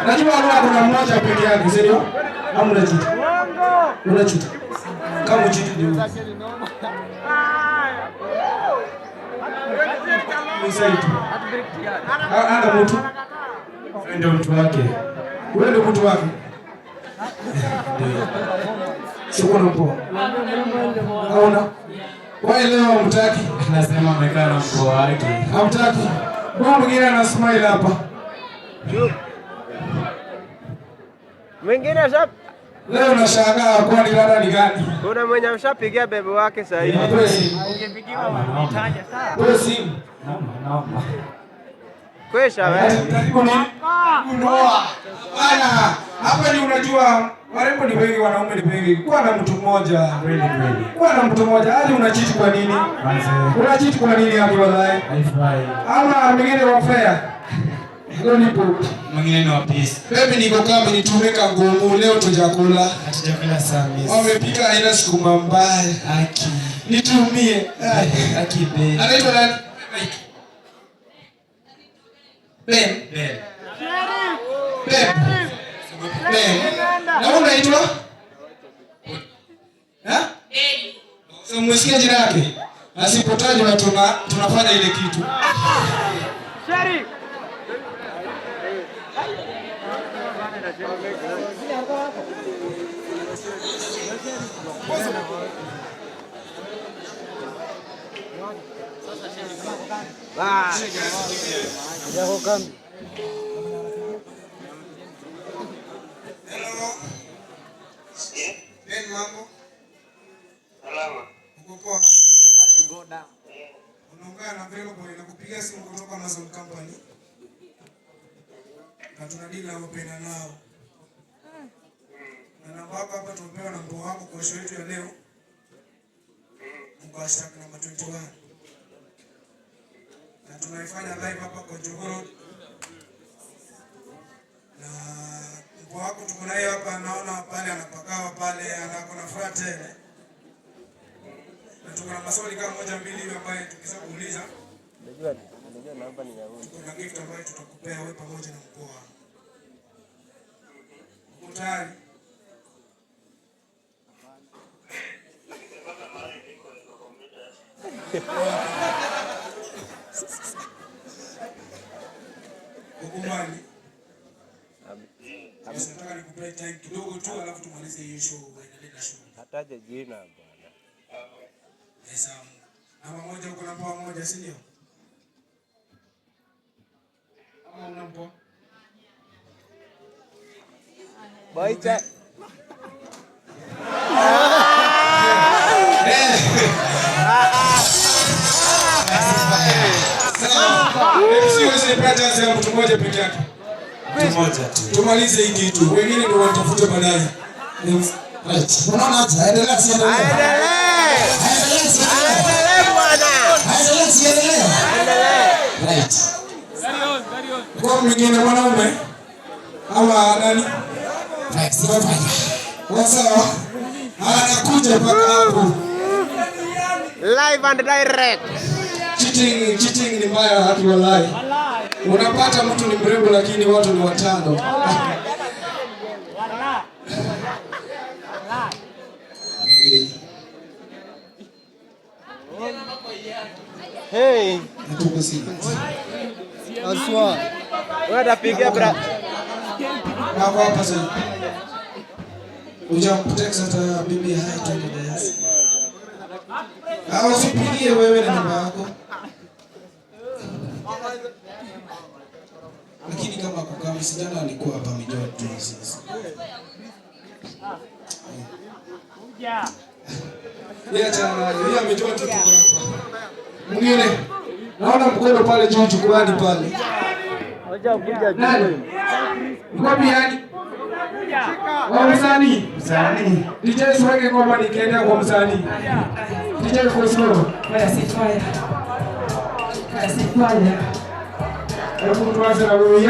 Najua leo kuna mmoja peke yake, sio? Hamu na chiti. Una chiti. Kama chiti ndio. Msaidi. Ana mtu. Ndio mtu wake. Wewe ndio mtu wake. Ndio. Sio mpo. Hauna. Wewe leo mtaki. Nasema amekaa na mko wake. Hamtaki. Kwa mwingine ana smile hapa. Mwingine shap. Leo nashangaa kwa ni dada ni gani? Kuna mwenye amshapigia bebe wake sasa hivi. Ungepigiwa mtaja sawa. Wewe simu. Naomba. Kwesha wewe. Karibu ni kunoa. Bana, hapa ni unajua warembo ni wengi, wanaume ni wengi. Kwa na mtu mmoja. Kweli. Kwa na mtu mmoja. Hadi unachiti kwa nini? Unachiti kwa nini hapo wallahi? Haifai. Ama mwingine wa fair. Leo nipo. Mwingine ni wa peace. Baby niko kama nitumeka ngumu leo tujakula. Hatujakula saa hizi. Wamepika aina sukuma mbaya. Aki. Nitumie. Aki be. Anaitwa nani? Ben. Na unaitwa? So mwisikia jina yake? Asipotajwa tunafanya ile kitu. Shari. Hello. Ben, mambo? Salama. Uko poa? Utabaki go down. Unaongea na Velo Boy na kupigia simu kutoka Amazon Company. Na tunadili na wapenda nao. Na namba hapa tumepewa na mpo wako kwa show yetu ya leo. Mko hashtag namba 21. Na tunaifanya live hapa kwa Jogoro. Na mpo wako tuko naye hapa, naona pale anapakawa pale, anakona furaha tele. Na tuko na maswali kama moja mbili hivi ambaye tukisha kuuliza. Najua namba ni yangu. Kuna gift ambayo tutakupea wewe pamoja na mpo wako. Uko tayari? Ukubali. Nataka nikupe time kidogo tu alafu tumalize hiyo show, endelee na show. Hataje jina bwana. Yes, namba moja uko na mpoa moja, si ndio? Ama una mpoa? Baita. Siwezi mtu mmoja peke yake. Mmoja tu. Tumalize hii kitu. Wengine ndio watafute baadaye. Right. Unaona hata endelea kuendelea. Endelea bwana. Endelea. Right. Kwa mwingine mwanaume ama nani? Right. Sawa. Anakuja mpaka hapo. Live and direct. Cheating ni mbaya haki wallahi. Unapata mtu ni mrembo lakini watu ni watano. Hey. Aswa. Wewe unapigia bra. Hapo hapa sasa. Ujamtext hata bibi hai tu dance. Au usipigie wewe na namba yako. Lakini kama kukami sijana alikuwa hapa mijua tu sasa. Yeye amejua tu hapa. Mwingine naona mkono pale juu chukuani pale. Ngoja kuja juu. Mkopi yani? Wa msanii. Msanii. DJ swage ngoma nikaenda kwa msanii. DJ kwa slow. Fire sit fire. Fire sit fire. Hebu tuanze na wewe.